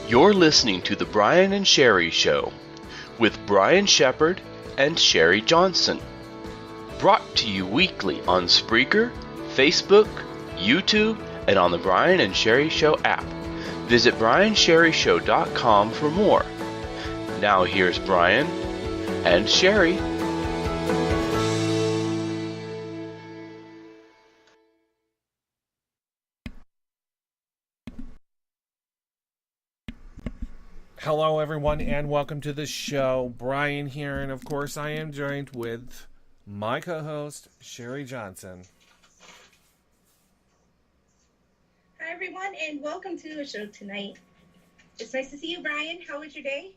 You're listening to The Brian and Sherri Show with Brian Shepherd and Sherri Johnson. Brought to you weekly on Spreaker, Facebook, YouTube, and on the Brian and Sherri Show app. Visit briansherrishow.com for more. Now here's Brian and Sherri. Hello, everyone, and welcome to the show. Brian here, and of course, I am joined with my co-host, Sherri Johnson. Hi, everyone, and welcome to the show tonight. It's nice to see you, Brian. How was your day?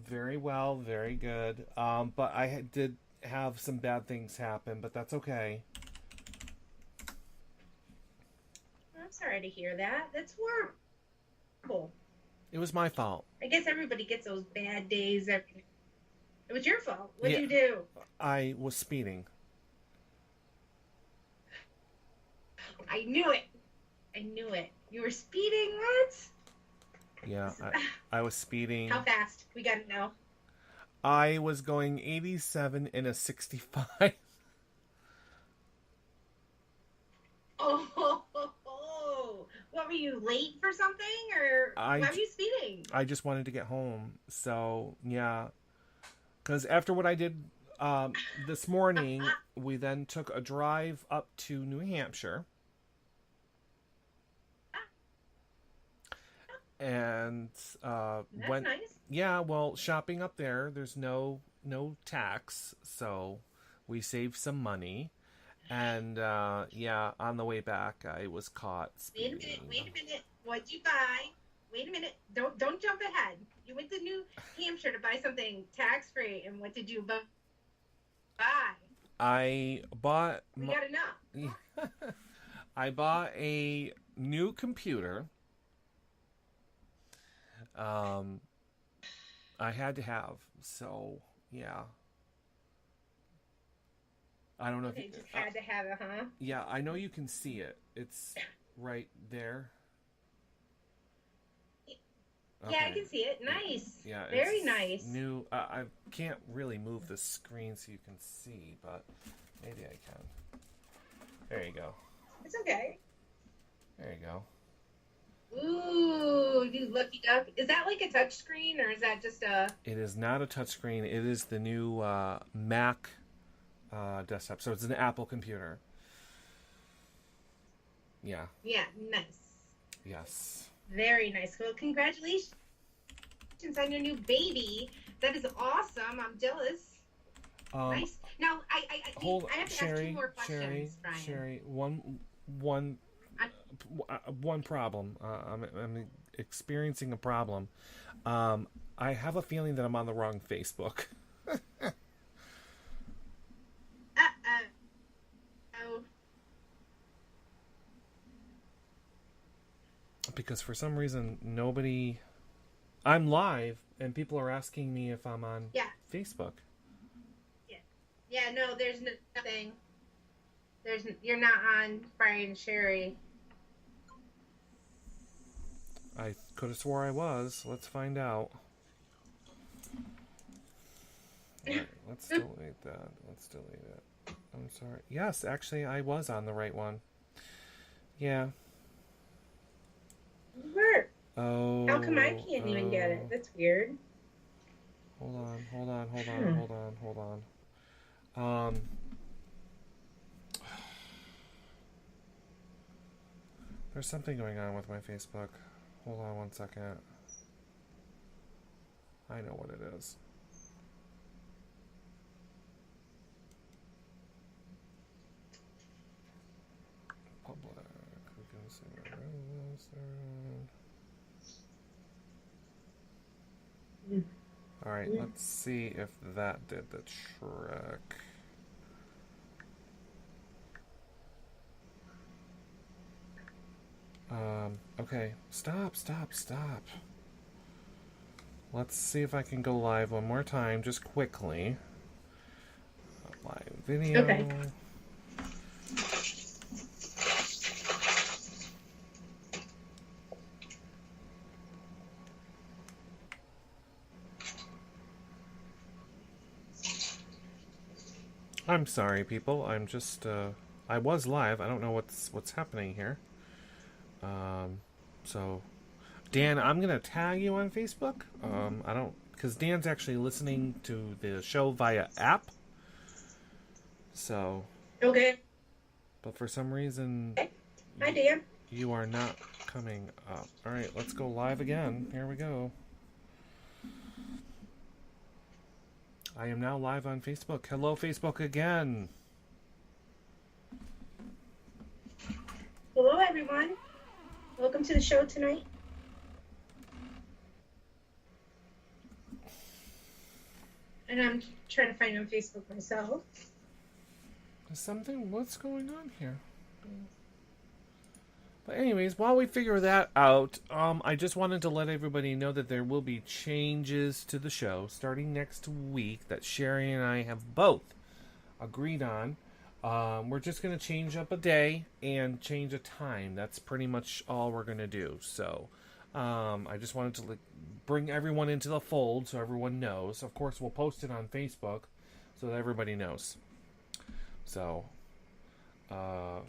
Very well, very good. But I did have some bad things happen, but that's okay. I'm sorry to hear that. That's horrible. It was my fault. I guess everybody gets those bad days. It was your fault. What did you do? I was speeding. I knew it. You were speeding, what? Yeah, I was speeding. How fast? We gotta know. I was going 87 in a 65. What, were you late for something, or why were you speeding? I just wanted to get home, so yeah. Because after what I did this morning, we then took a drive up to New Hampshire. And That's nice. Yeah, well, shopping up there, there's no tax, so we saved some money. And on the way back, I was caught speeding. Wait a minute. What'd you buy? Wait a minute. Don't jump ahead. You went to New Hampshire to buy something tax-free, and what did you buy? I bought... We gotta know. I bought a new computer. I had to have, so yeah. I don't know if you just had to have it, huh? Yeah, I know you can see it. It's right there. Yeah, I can see it. Nice. Yeah, very nice. New. I can't really move the screen so you can see, but maybe I can. There you go. It's okay. There you go. Ooh, you lucky duck. Is that like a touch screen, or is that just a... It is not a touch screen. It is the new Mac desktop. So it's an Apple computer. Yeah. Yeah, nice. Yes. Very nice. Well, congratulations on your new baby. That is awesome. I'm jealous. Nice. Now, I have to ask 2 more questions, Brian. Sherri, one problem. I'm experiencing a problem. I have a feeling that I'm on the wrong Facebook. Because for some reason I'm live and people are asking me if I'm on Facebook. Yeah, no, there's nothing. You're not on Brian Sherri. I could have swore I was. Let's find out. Right, let's delete that. Let's delete it. I'm sorry. Yes, actually, I was on the right one. Yeah. Where? Oh. How come I can't even get it? That's weird. Hold on. There's something going on with my Facebook. Hold on 1 second. I know what it is. Public. We can see Alright, let's see if that did the trick. Okay. Stop. Let's see if I can go live one more time, just quickly. Live video. Okay. I'm sorry, people. I'm just I was live. I don't know what's happening here. So Dan, I'm gonna tag you on Facebook. I don't because Dan's actually listening to the show via app. So okay. But for some reason, hi Dan. You are not coming up. All right, let's go live again. Here we go. I am now live on Facebook. Hello, Facebook again. Hello, everyone. Welcome to the show tonight. And I'm trying to find on Facebook myself. What's going on here? But anyways, while we figure that out, I just wanted to let everybody know that there will be changes to the show starting next week that Sherri and I have both agreed on. We're just going to change up a day and change a time. That's pretty much all we're going to do. So I just wanted to bring everyone into the fold so everyone knows. Of course, we'll post it on Facebook so that everybody knows. So, facebook.com.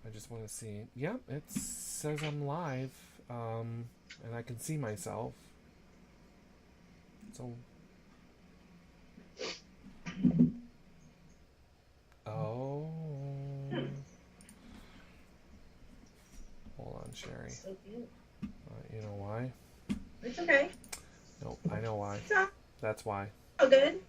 I just want to see. Yep, it says I'm live, and I can see myself. So, oh, hold on, Sherri. So cute. You know why? It's okay. Nope, I know why. That's why. Oh, good.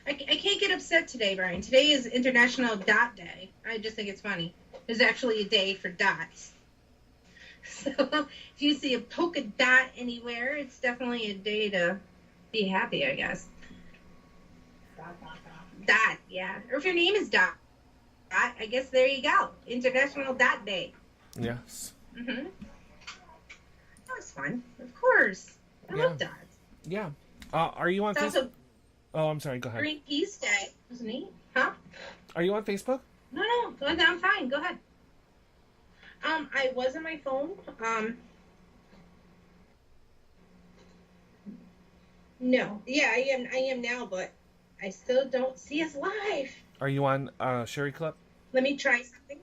I can't get upset today, Brian. Today is International Dot Day. I just think it's funny. There's actually a day for dots. So if you see a polka dot anywhere, it's definitely a day to be happy, I guess. Dot, yeah. Or if your name is Dot, I guess there you go. International Dot Day. Yes. Mm-hmm. That was fun. Of course. I love dots. Yeah. Are you on Facebook? Oh, I'm sorry. Go ahead. Greenpeace Day. Was neat. Huh? Are you on Facebook? No. I'm fine. Go ahead. I was on my phone. No. Yeah, I am now, but I still don't see us live. Are you on Sherri Clip? Let me try something.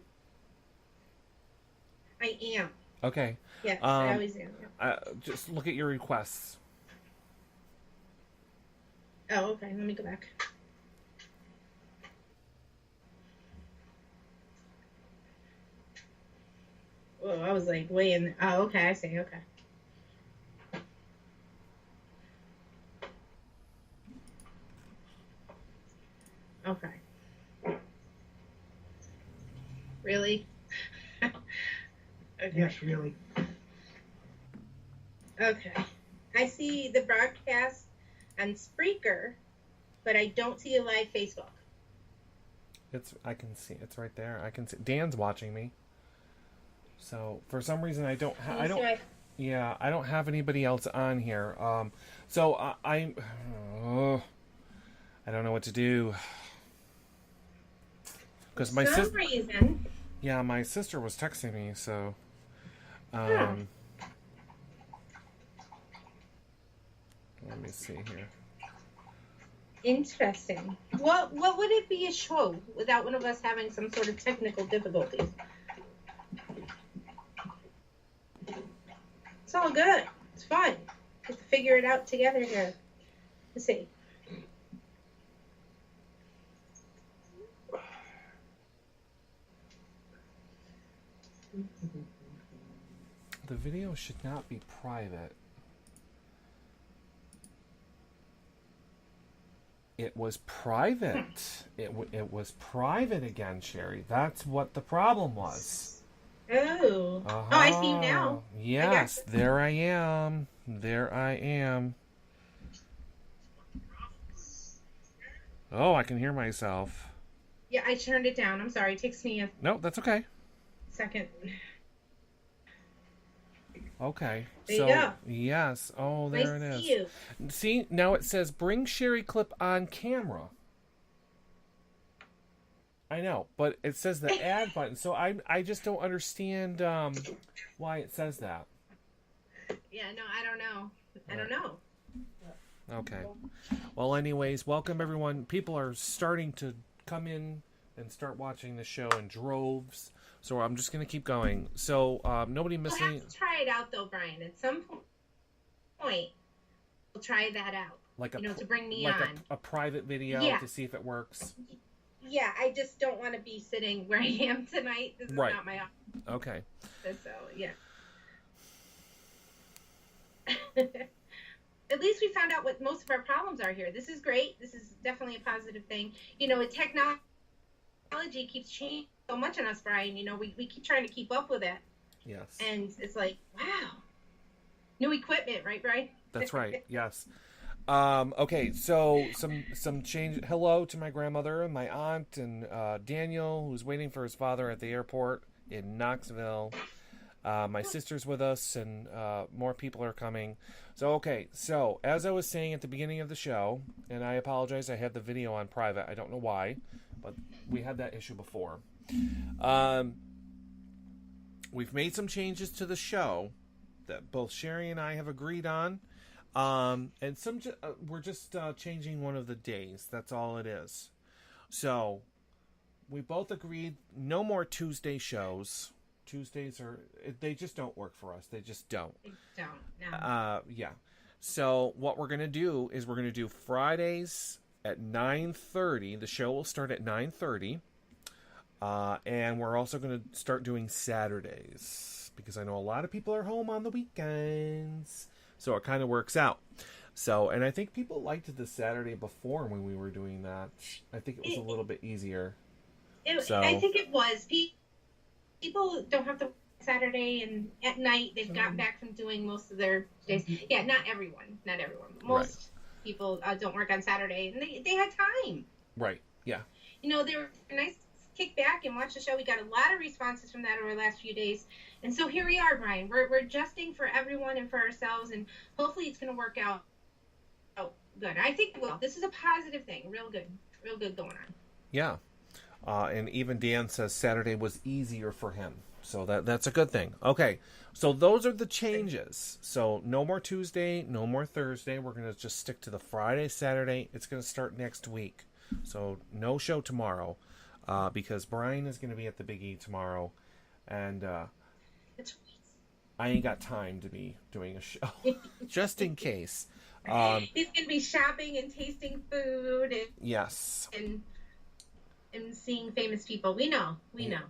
I am. Okay. Yes, I always am. Yeah. Just look at your requests. Oh, okay. Let me go back. Oh, I was like way in. Oh, okay. I see. Okay. Okay. Really? Okay. Yes, really. Okay. I see the broadcast on Spreaker, but I don't see a live Facebook. I can see it's right there. I can see Dan's watching me. So for some reason I don't have anybody else on here. So I don't know what to do. Because my sister. Yeah, my sister was texting me. So. Let me see here. Interesting. What would it be a show without one of us having some sort of technical difficulties? It's all good. It's fun. Just to figure it out together here. Let's see. The video should not be private. It was private. It was private again, Sherri. That's what the problem was. Oh. Oh, I see you now. Yes, there I am. Oh, I can hear myself. Yeah, I turned it down. I'm sorry. It takes me a No, that's okay. second. Okay. There you go. Yes. Oh, there it is. Nice to see you. See, now it says bring Sherri Clip on camera. I know, but it says the add button, so I just don't understand why it says that. Yeah, no, I don't know. I don't know. Okay. Well, anyways, welcome everyone. People are starting to come in and start watching the show in droves. So I'm just going to keep going. So nobody We'll missing. have to try it out, though, Brian. At some point, we'll try that out. Like to bring me like on. a private video to see if it works. Yeah, I just don't want to be sitting where I am tonight. This is not my office. Okay. So, yeah. At least we found out what most of our problems are here. This is great. This is definitely a positive thing. Technology keeps changing so much on us, Brian. We keep trying to keep up with it. Yes. And it's like, wow. New equipment, right, Brian? That's right. Yes. Okay, so some change. Hello to my grandmother and my aunt and Daniel, who's waiting for his father at the airport in Knoxville. My sister's with us, and more people are coming. So, as I was saying at the beginning of the show, and I apologize, I had the video on private. I don't know why, but we had that issue before. We've made some changes to the show that both Sherri and I have agreed on. And we're just changing one of the days. That's all it is. So, we both agreed no more Tuesday shows. Tuesdays they just don't work for us. They just don't. They don't, no. Yeah. So, what we're going to do is we're going to do Fridays at 9:30. The show will start at 9:30. And we're also going to start doing Saturdays, because I know a lot of people are home on the weekends. So it kind of works out. So, and I think people liked the Saturday before when we were doing that. I think it was a little bit easier. I think it was. People don't have to work Saturday, and at night they've gotten back from doing most of their days. Yeah, not everyone. Most people don't work on Saturday, and they had time. Right, yeah. They were nice kick back and watch the show. We got a lot of responses from that over the last few days. And so here we are, Brian. We're adjusting for everyone and for ourselves, and hopefully it's going to work out good. I think it will. This is a positive thing. Real good going on. Yeah. And even Dan says Saturday was easier for him. So that's a good thing. Okay. So those are the changes. So no more Tuesday, no more Thursday. We're going to just stick to the Friday, Saturday. It's going to start next week. So no show tomorrow. Because Brian is going to be at the Big E tomorrow, and I ain't got time to be doing a show, just in case. He's going to be shopping and tasting food. Yes. And seeing famous people. We know.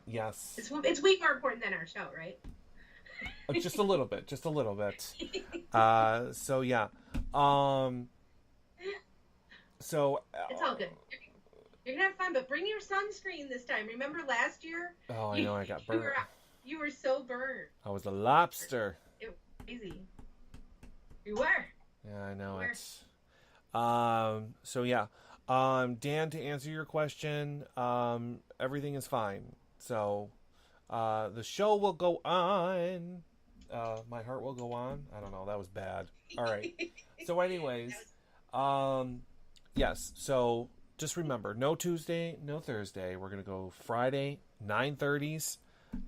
Yes. It's way more important than our show, right? Just a little bit. So, yeah. So it's all good. You're going to have fun, but bring your sunscreen this time. Remember last year? Oh, I know, I got burned. You were so burned. I was a lobster. It was crazy. You were. Yeah, I know. So, yeah. Dan, to answer your question, everything is fine. So, the show will go on. My heart will go on. I don't know. That was bad. All right. So, anyways, yes. So, just remember, no Tuesday, no Thursday. We're going to go Friday, 9:30s,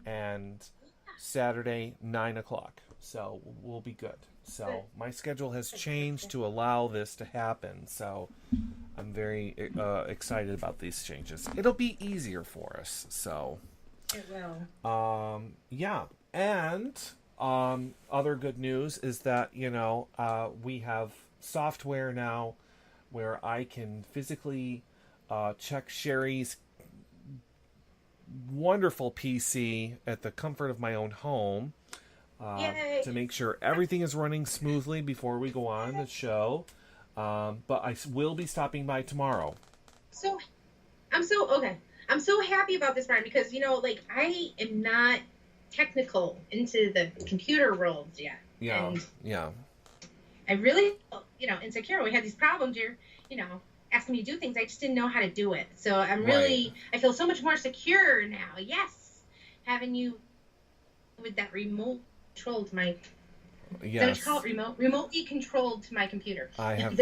and Saturday, 9 o'clock. So we'll be good. So my schedule has changed to allow this to happen. So I'm very excited about these changes. It'll be easier for us. So it will. Yeah. And other good news is that, we have software now where I can physically check Sherri's wonderful PC at the comfort of my own home to make sure everything is running smoothly before we go on the show. But I will be stopping by tomorrow. I'm so happy about this, Brian, because, I am not technical into the computer world yet. Yeah, and yeah. I really, insecure. When we had these problems, you're, asking me to do things. I just didn't know how to do it. So I'm really, I feel so much more secure now. Yes. Having you with that remote control to my, yes. Is that what you call it? Remotely controlled to my computer. I have,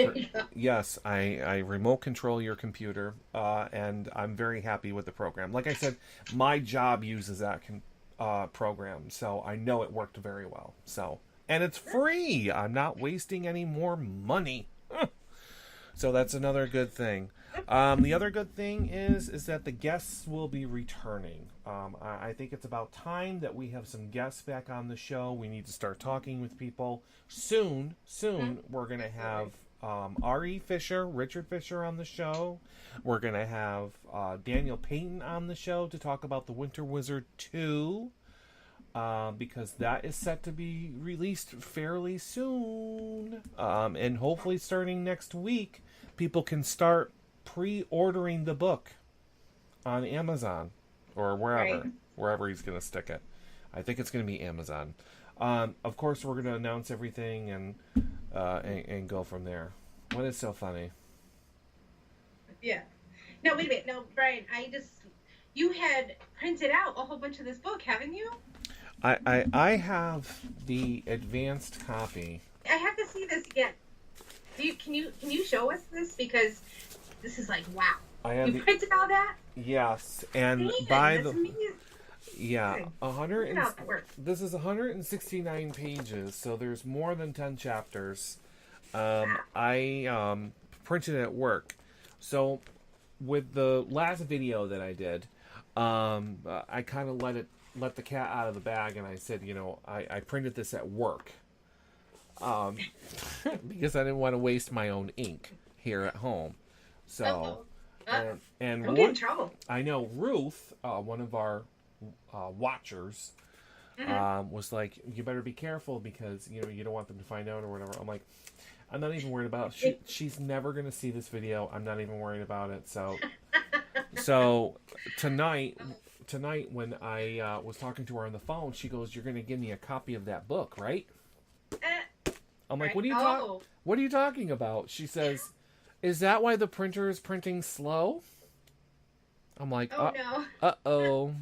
yes, I remote control your computer, and I'm very happy with the program. Like I said, my job uses that program, so I know it worked very well. So And it's free. I'm not wasting any more money. So that's another good thing. The other good thing is that the guests will be returning. I think it's about time that we have some guests back on the show. We need to start talking with people. Soon, we're going to have R.E. Fisher, Richard Fisher on the show. We're going to have Daniel Payton on the show to talk about The Winter Wizard 2. Because that is set to be released fairly soon. And hopefully starting next week, people can start pre-ordering the book on Amazon or wherever he's going to stick it. I think it's going to be Amazon. Of course, we're going to announce everything and go from there. What is so funny? Yeah. No, wait a minute. No, Brian, you had printed out a whole bunch of this book, haven't you? I have the advanced copy. I have to see this again. Can you show us this, because this is like, wow. You printed all that? Yes, and this is 169 pages, so there's more than 10 chapters. I printed it at work. So with the last video that I did, I kind of let the cat out of the bag, and I said, I printed this at work. Because I didn't want to waste my own ink here at home. So, and don't get in trouble. I know Ruth, one of our watchers, was like, "You better be careful because you don't want them to find out or whatever." I'm like, I'm not even worried about it. She's never gonna see this video. I'm not even worried about it. So tonight when I was talking to her on the phone, she goes, "You're gonna give me a copy of that book, right?" I'm like, "What are you talking about?" She says, "Is that why the printer is printing slow?" I'm like, "Oh no." Uh-oh.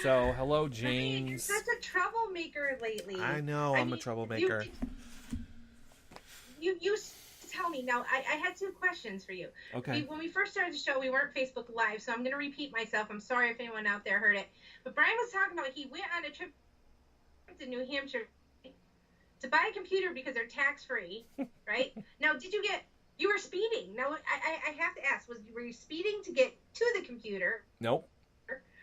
So, hello, James. You're such a troublemaker lately. I know, I'm a troublemaker. You tell me. Now, I had 2 questions for you. Okay. When we first started the show, we weren't Facebook Live, so I'm going to repeat myself. I'm sorry if anyone out there heard it. But Brian was talking about he went on a trip to New Hampshire to buy a computer because they're tax-free, right? Now, you were speeding. Now, I have to ask, were you speeding to get to the computer? Nope.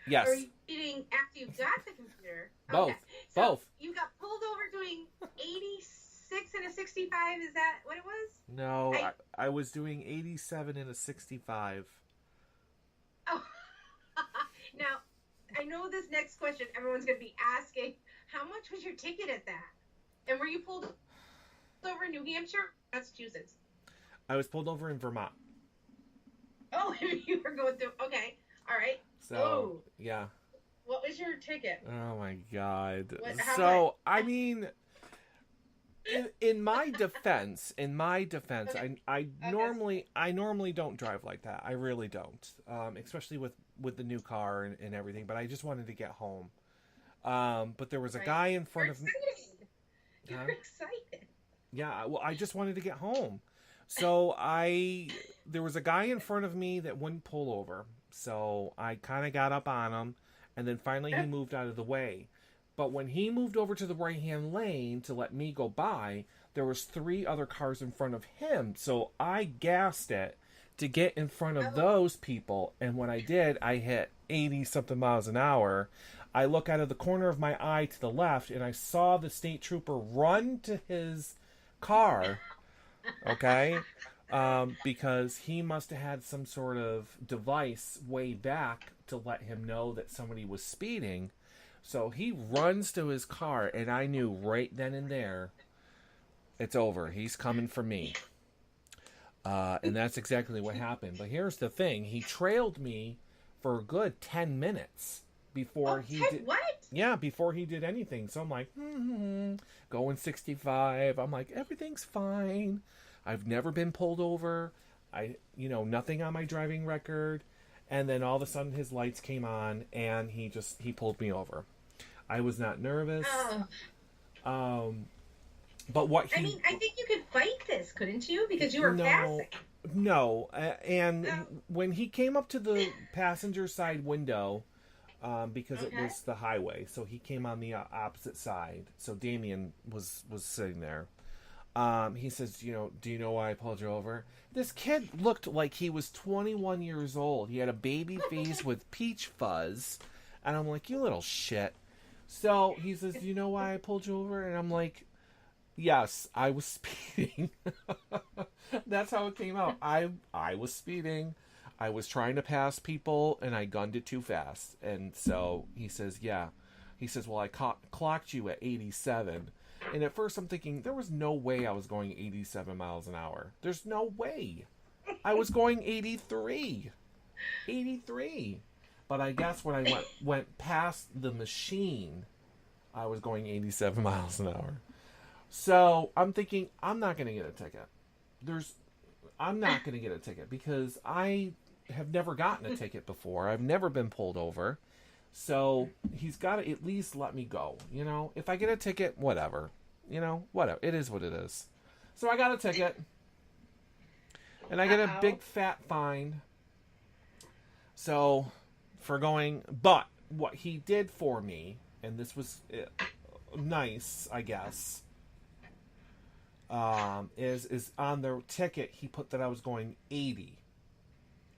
Yes. Or were you speeding after you got the computer? Both. Okay. So Both. You got pulled over doing 86 and a 65, is that what it was? No, I was doing 87 and a 65. Oh. Now, I know this next question everyone's going to be asking, how much was your ticket at that? And were you pulled over in New Hampshire or Massachusetts? I was pulled over in Vermont. Oh, you were going through, okay, all right. So, yeah. What was your ticket? Oh my God. How much? I mean, in my defense, Okay. I normally don't drive like that. I really don't. Especially with the new car and everything, but I just wanted to get home. But there was a guy in front of me. You're excited. Yeah, well, I just wanted to get home. So there was a guy in front of me that wouldn't pull over. So I kind of got up on him, and then finally he moved out of the way. But when he moved over to the right-hand lane to let me go by, there was 3 other cars in front of him. So I gassed it to get in front of those people. And when I did, I hit 80-something miles an hour. I look out of the corner of my eye to the left, and I saw the state trooper run to his car, okay? Because he must have had some sort of device way back to let him know that somebody was speeding. So he runs to his car, and I knew right then and there, it's over. He's coming for me. And that's exactly what happened. But here's the thing. He trailed me for a good 10 minutes before he did. What? Yeah, before he did anything. So I'm like, going 65. I'm like, everything's fine. I've never been pulled over. Nothing on my driving record. And then all of a sudden his lights came on and he pulled me over. I was not nervous. But what he... I think you could fight this, couldn't you? Because you were passing. No. And when he came up to the passenger side window, because it was the highway. So he came on the opposite side. So Damien was sitting there. He says, do you know why I pulled you over? This kid looked like he was 21 years old. He had a baby face with peach fuzz. And I'm like, you little shit. So he says, do you know why I pulled you over? And I'm like, yes, I was speeding. That's how it came out. I was speeding. I was trying to pass people, and I gunned it too fast. And so he says, yeah. He says, well, I clocked you at 87. And at first I'm thinking, there was no way I was going 87 miles an hour. There's no way. I was going 83. 83. But I guess when I went past the machine, I was going 87 miles an hour. So I'm thinking, I'm not going to get a ticket. I'm not going to get a ticket because I have never gotten a ticket before. I've never been pulled over. So he's got to at least let me go. If I get a ticket, whatever. Whatever. It is what it is. So I got a ticket. And I get a big fat fine. So for going, but what he did for me, and this was nice, I guess, is on the ticket he put that I was going 80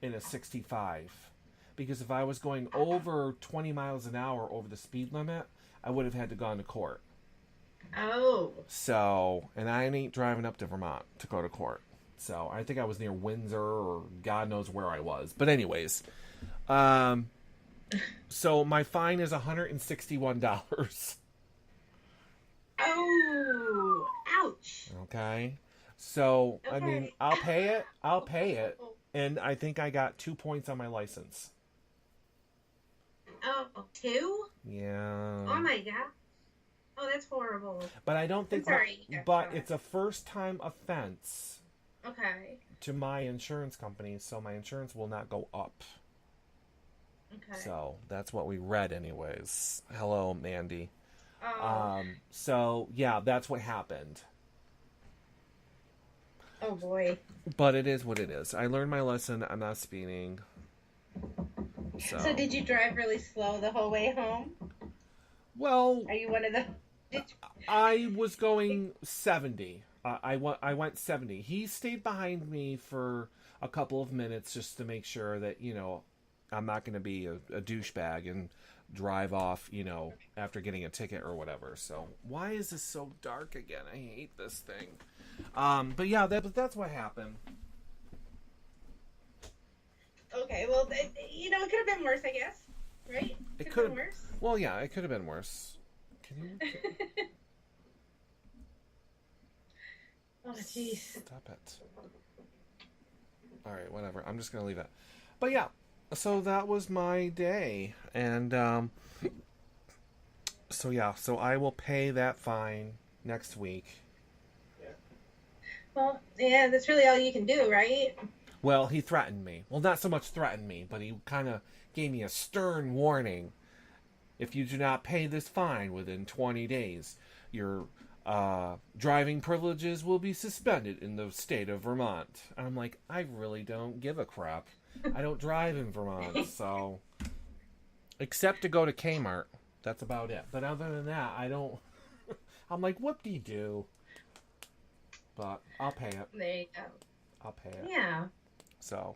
in a 65, because if I was going over 20 miles an hour over the speed limit, I would have had to go to court. Oh. So, and I ain't driving up to Vermont to go to court. So I think I was near Windsor or God knows where I was. But anyways, so my fine is $161. Oh, ouch. Okay. So, okay. I mean, I'll pay it. And I think I got 2 points on my license. Oh, 2? Yeah. Oh my God. Oh, that's horrible. But I don't think, but it's a first time offense. Okay. To my insurance company, so my insurance will not go up. Okay. So that's what we read anyways. Hello, Mandy. Oh. So yeah, that's what happened. Oh boy. But it is what it is. I learned my lesson. I'm not speeding. So did you drive really slow the whole way home? Well, are you one of the? I was going 70. I went 70. He stayed behind me for a couple of minutes just to make sure that I'm not going to be a douchebag and drive off after getting a ticket or whatever. So why is this so dark again? I hate this thing. But yeah, that's what happened. Okay, well, it could have been worse, I guess, right? It could have been worse. Well, yeah, it could have been worse. Can you? Oh, jeez. Stop it. All right, whatever. I'm just gonna leave it. But yeah, so that was my day, and so I will pay that fine next week. Well, yeah, that's really all you can do, right? Well, he threatened me. Well, not so much threatened me, but he kind of gave me a stern warning. If you do not pay this fine within 20 days, your driving privileges will be suspended in the state of Vermont. And I'm like, I really don't give a crap. I don't drive in Vermont, so... Except to go to Kmart. That's about it. But other than that, I don't... I'm like, whoop-de-doo. But I'll pay it. There you go. I'll pay it. Yeah. So,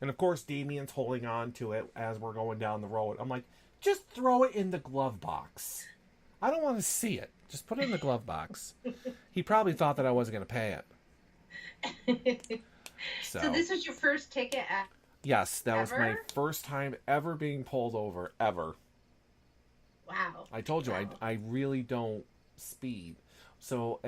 and of course, Damien's holding on to it as we're going down the road. I'm like, just throw it in the glove box. I don't want to see it. Just put it in the glove box. He probably thought that I wasn't going to pay it. So this was your first ticket? Yes, that was my first time ever being pulled over, ever. Wow. I told you, I really don't speed. So,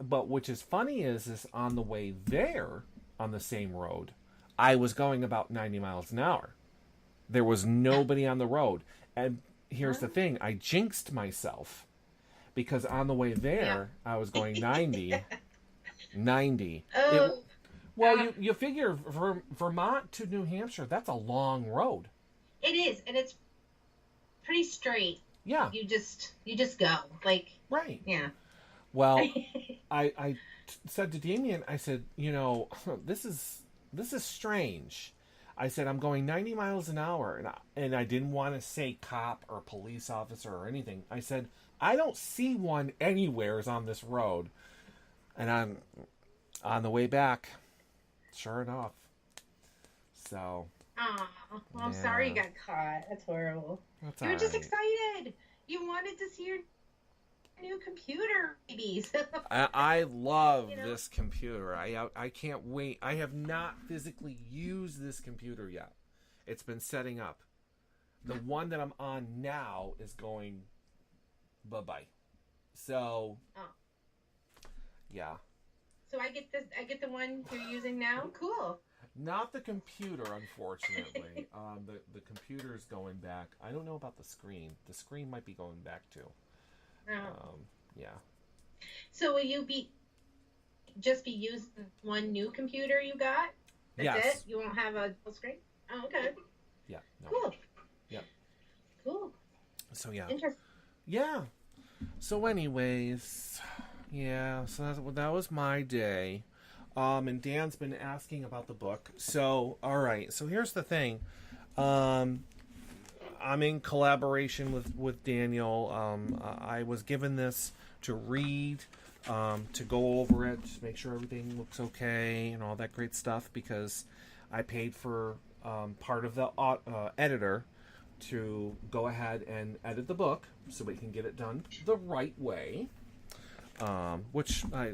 but which is funny is on the way there, on the same road, I was going about 90 miles an hour. There was nobody on the road. And here's the thing, I jinxed myself. Because on the way there, I was going 90. 90. Oh. You figure Vermont to New Hampshire, that's a long road. It is, and it's pretty straight. Yeah. You just go. Like, right. Yeah. Well, I said to Damien, I said, this is strange. I said, I'm going 90 miles an hour. And I didn't want to say cop or police officer or anything. I said, I don't see one anywheres on this road. And I'm on the way back. Sure enough. So. Oh, well, I'm sorry you got caught. That's horrible. That's you were just excited. You wanted to see your new computer, babies. I love this computer. I can't wait. I have not physically used this computer yet. It's been setting up. The one that I'm on now is going bye-bye. So, yeah. So I get the one you're using now? Cool. Not the computer, unfortunately. The computer's going back. I don't know about the screen. The screen might be going back too. Yeah. So will you just be using one new computer you got? That's it? You won't have a full screen? Oh, okay. Yeah. No. Cool. Yeah. Cool. So yeah. Interesting. Yeah. So anyways, yeah. So that was my day. And Dan's been asking about the book. So, all right. So here's the thing. I'm in collaboration with Daniel. I was given this to read, to go over it, just make sure everything looks okay and all that great stuff, because I paid for part of the editor to go ahead and edit the book so we can get it done the right way, which I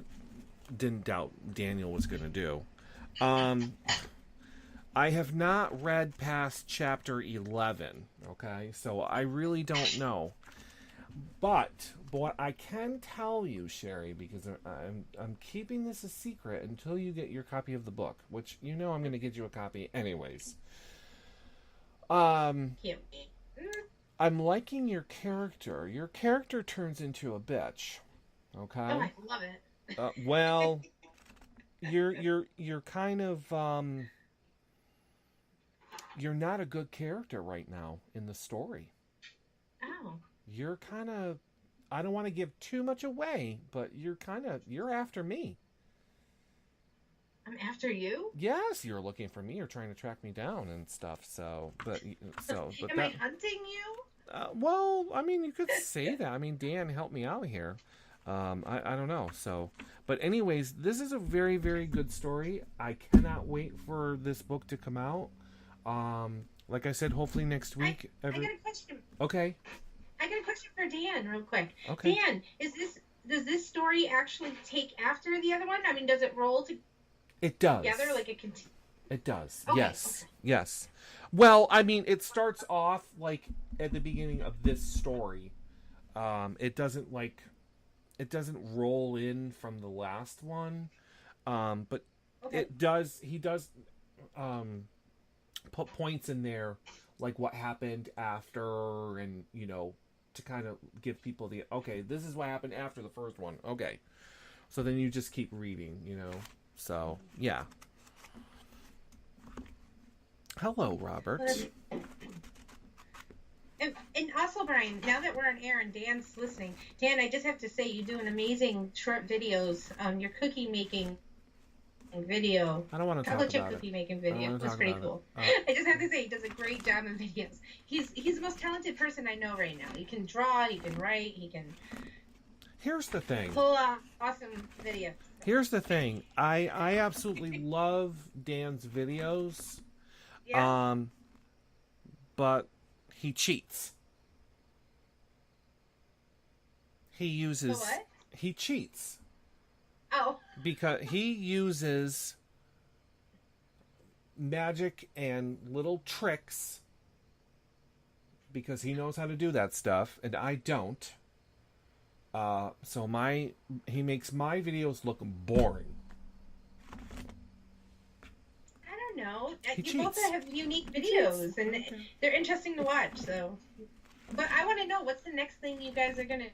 didn't doubt Daniel was going to do. I have not read past chapter 11, okay? So I really don't know. But what I can tell you, Sherry, because I'm keeping this a secret until you get your copy of the book, which I'm going to get you a copy anyways. I'm liking your character. Your character turns into a bitch, okay? Oh, I love it. Well, you're kind of you're not a good character right now in the story. Oh. You're kind of, I don't want to give too much away, but you're after me. I'm after you? Yes, you're looking for me. You're trying to track me down and stuff. But Am I hunting you? Well, I mean, you could say that. I mean, Dan helped me out here. I don't know. So, but anyways, this is a very, very good story. I cannot wait for this book to come out. Like I said, hopefully next week. I got a question. Okay. I got a question for Dan, real quick. Okay. Dan, does this story actually take after the other one? I mean, does it roll It does. together like it It does. Okay, Yes. okay. Yes. Well, I mean, it starts off like at the beginning of this story. It doesn't roll in from the last one. But Okay. it does. He does put points in there, like what happened after, and to kind of give people this is what happened after the first one. Okay. So then you just keep reading, So, yeah. Hello, Robert. And also, Brian, now that we're on air and Dan's listening, Dan, I just have to say you do an amazing short videos. Your cookie making video. I don't want to talk about chocolate chip cookie making video. That's pretty cool. I just have to say he does a great job in videos. He's the most talented person I know right now. He can draw, he can write, he can. Here's the thing. Pull off awesome videos. Here's the thing. I absolutely love Dan's videos. Yeah. But he cheats. He uses. What? He cheats. Oh. Because he uses magic and little tricks. Because he knows how to do that stuff, and I don't. So he makes my videos look boring. I don't know. He You both cheats. have unique videos, and they're interesting to watch. So, but I want to know what's the next thing you guys are gonna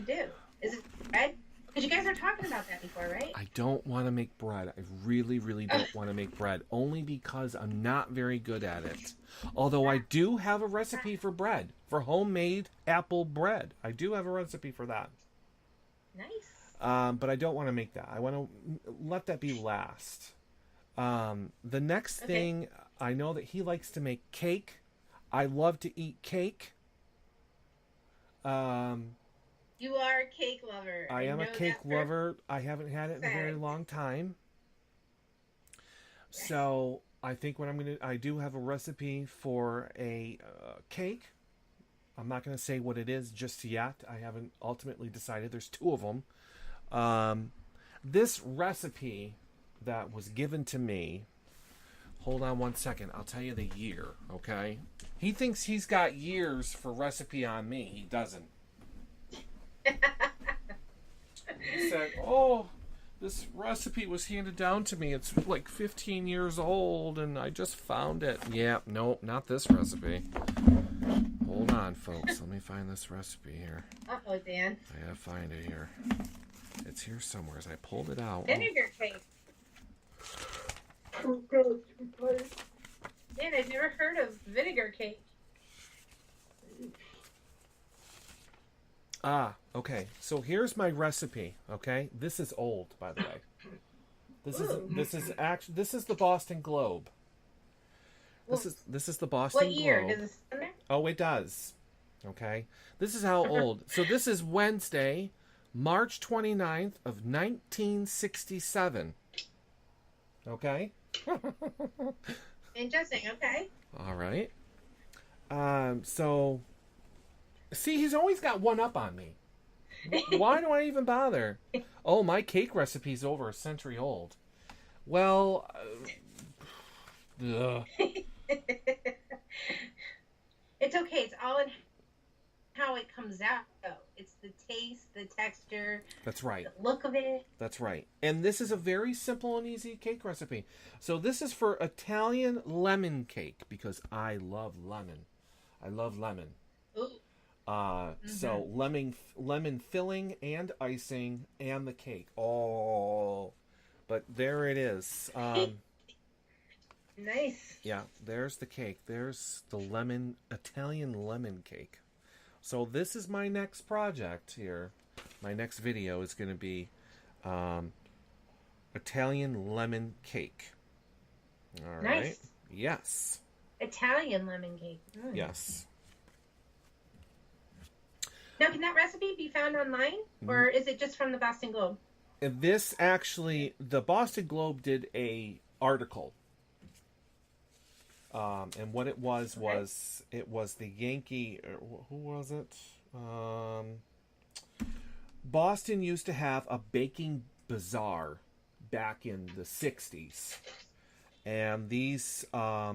do? Is it bread? Because you guys were talking about that before, right? I don't want to make bread. I really, really don't want to make bread. Only because I'm not very good at it. Although I do have a recipe for bread. For homemade apple bread. I do have a recipe for that. Nice. But I don't want to make that. I want to let that be last. The next thing I know that he likes to make cake. I love to eat cake. You are a cake lover. I am a cake lover. I haven't had it in a very long time. So I think what I do have a recipe for a cake. I'm not going to say what it is just yet. I haven't ultimately decided. There's 2 of them. This recipe that was given to me, hold on one second. I'll tell you the year, okay? He thinks he's got years for recipe on me. He doesn't. He said, oh, this recipe was handed down to me. It's like 15 years old, and I just found it. Yeah, nope, not this recipe. Hold on, folks. Let me find this recipe here. Uh-oh, Dan. I gotta find it here. It's here somewhere. As I pulled it out. Vinegar cake. Oh, God, please. Dan, I've never heard of vinegar cake. Okay. So here's my recipe. Okay, this is old, by the way. This is the Boston Globe. This is the Boston Globe. What year does this in there? Oh, it does. Okay, this is how old. So this is Wednesday, March 29th of 1967. Okay. Interesting. Okay. All right. So, see, he's always got one up on me. Why do I even bother? Oh, my cake recipe's over a century old. Well, It's okay. It's all in how it comes out, though. It's the taste, the texture. That's right. The look of it. That's right. And this is a very simple and easy cake recipe. So this is for Italian lemon cake because I love lemon. I love lemon. Ooh. So lemon filling and icing and the cake. Oh, but there it is. Nice. Yeah, there's the cake. There's the Italian lemon cake. So this is my next project here. My next video is going to be Italian lemon cake. All right. Nice. Yes. Italian lemon cake. Mm. Yes. Now, can that recipe be found online, or is it just from the Boston Globe? This actually, the Boston Globe did a article. And what it was it was the Yankee. Who was it? Boston used to have a baking bazaar back in the 60s, and these I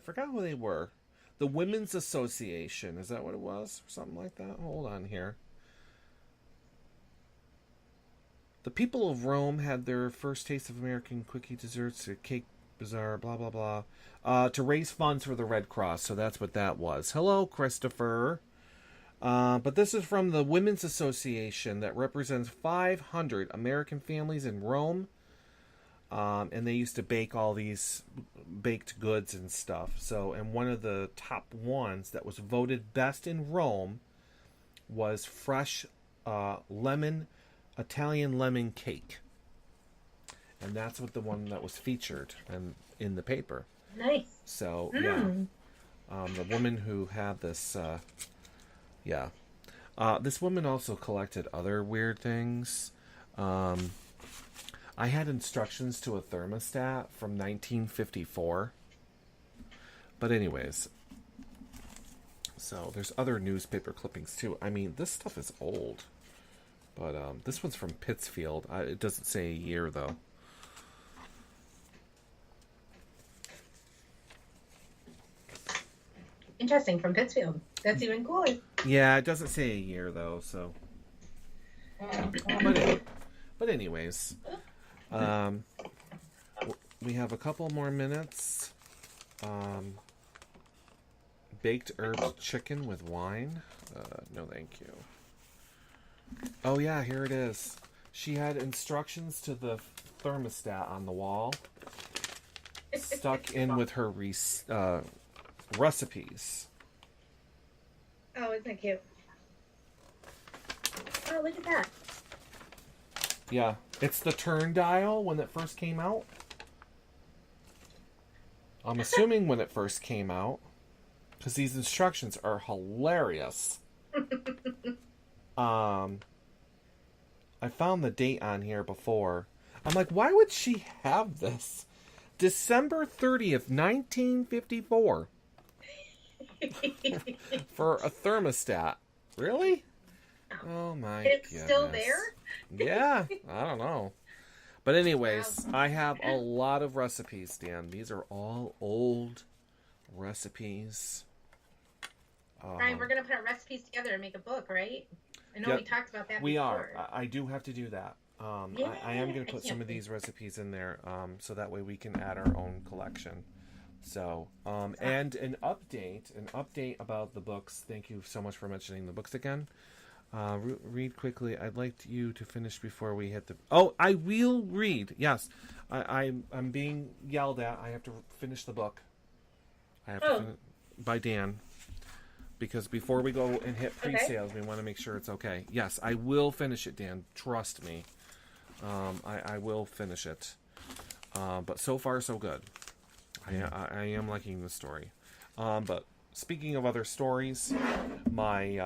forgot who they were. The Women's Association, is that what it was? Or something like that? Hold on here. The people of Rome had their first taste of American quickie desserts, a cake bazaar, blah, blah, blah, to raise funds for the Red Cross. So that's what that was. Hello, Christopher. But this is from the Women's Association that represents 500 American families in Rome. And they used to bake all these baked goods and stuff. So, and one of the top ones that was voted best in Rome was fresh Italian lemon cake. And that's what the one that was featured in the paper. Nice. So, yeah. The woman who had this, this woman also collected other weird things. I had instructions to a thermostat from 1954. But anyways. So, there's other newspaper clippings too. I mean, this stuff is old. But this one's from Pittsfield. It doesn't say a year, though. Interesting, from Pittsfield. That's even cooler. Yeah, it doesn't say a year, though, so... But anyways... we have a couple more minutes. Baked herbs chicken with wine. No, thank you. Oh yeah, here it is. She had instructions to the thermostat on the wall, stuck in with her recipes. Oh, isn't that cute? Oh, look at that. Yeah, it's the turn dial when it first came out. I'm assuming when it first came out, because these instructions are hilarious. I found the date on here before. I'm like, why would she have this? December 30th, 1954. For a thermostat. Really? Oh my god. It's still there? Yeah, I don't know. But anyways, I have a lot of recipes, Dan. These are all old recipes. Brian, we're going to put our recipes together and make a book, right? I know we talked about that before. We are. I do have to do that. I am going to put some of these recipes in there so that way we can add our own collection. So, and an update about the books. Thank you so much for mentioning the books again. Read quickly. I'd like you to finish before we hit the... Oh, I will read. Yes. I'm being yelled at. I have to finish the book. I have to finish by Dan. Because before we go and hit pre-sales, we want to make sure it's okay. Yes, I will finish it, Dan. Trust me. I will finish it. But so far, so good. I am liking the story. But speaking of other stories, my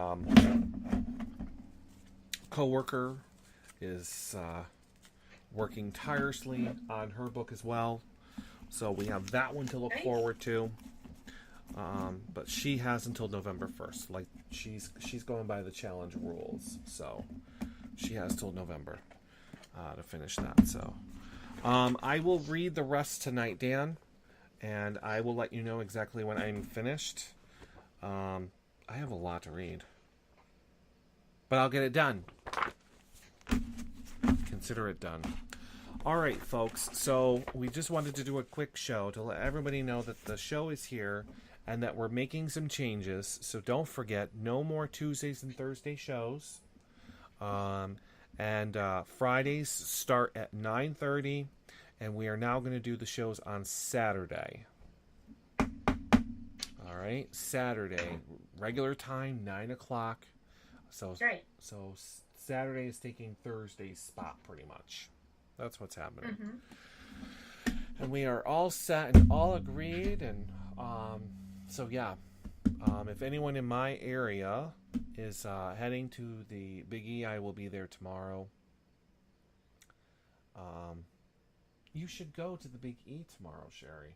coworker is working tirelessly on her book as well. So we have that one to look forward to. But she has until November 1st. Like she's going by the challenge rules, so she has till November to finish that. So I will read the rest tonight, Dan, and I will let you know exactly when I'm finished. I have a lot to read, but I'll get it done. Consider it done. All right, folks. So we just wanted to do a quick show to let everybody know that the show is here. And that we're making some changes. So don't forget, no more Tuesdays and Thursday shows. And Fridays start at 9:30. And we are now going to do the shows on Saturday. All right? Saturday. Regular time, 9 o'clock. So Saturday is taking Thursday's spot, pretty much. That's what's happening. Mm-hmm. And we are all set and all agreed. And... So yeah, if anyone in my area is heading to the Big E, I will be there tomorrow. You should go to the Big E tomorrow, Sherri.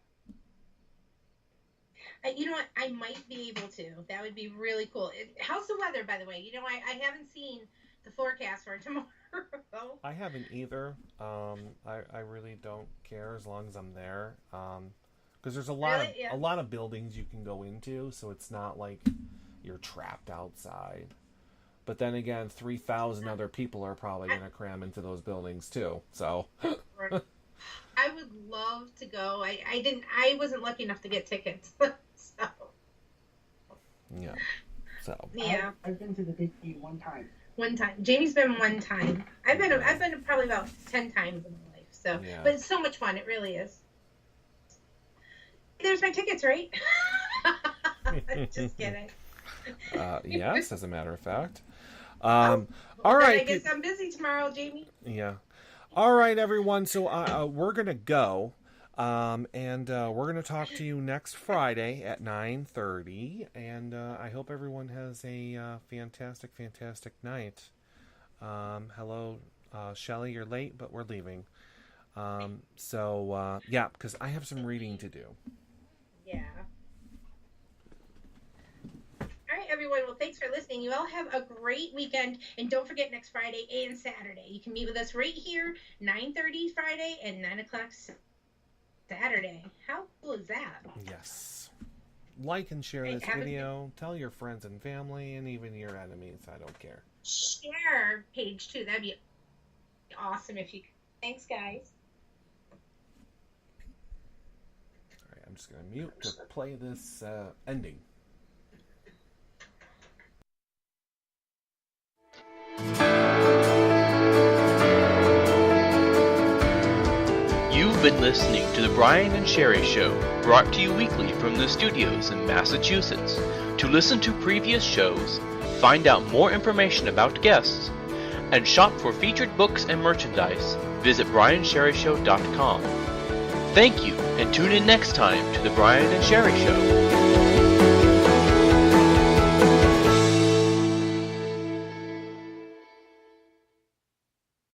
You know what? I might be able to. That would be really cool. How's the weather, by the way? You know, I haven't seen the forecast for tomorrow. I haven't either. I really don't care as long as I'm there. Because there's a lot of buildings you can go into, so it's not like you're trapped outside. But then again, 3,000 other people are probably going to cram into those buildings too. So I would love to go. I wasn't lucky enough to get tickets. So yeah. So yeah, I've been to the Big E one time. One time. Jamie's been one time. I've been probably about 10 times in my life. So, but it's so much fun. It really is. There's my tickets, right? Just kidding. Yes, as a matter of fact. All right. I guess I'm busy tomorrow, Jamie. Yeah. All right, everyone. So we're going to go. And we're going to talk to you next Friday at 9:30. And I hope everyone has a fantastic, fantastic night. Hello, Shelly. You're late, but we're leaving. Yeah, because I have some reading to do. Yeah. All right, everyone. Well, thanks for listening. You all have a great weekend. And don't forget next Friday and Saturday. You can meet with us right here, 9:30 Friday and 9 o'clock Saturday. How cool is that? Yes. Like and share this video. Tell your friends and family and even your enemies. I don't care. Share our page, too. That'd be awesome if you could. Thanks, guys. I'm just going to mute to play this ending. You've been listening to the Brian and Sherri Show, brought to you weekly from the studios in Massachusetts. To listen to previous shows, find out more information about guests, and shop for featured books and merchandise, visit briansherrishow.com. Thank you, and tune in next time to the Brian and Sherri Show.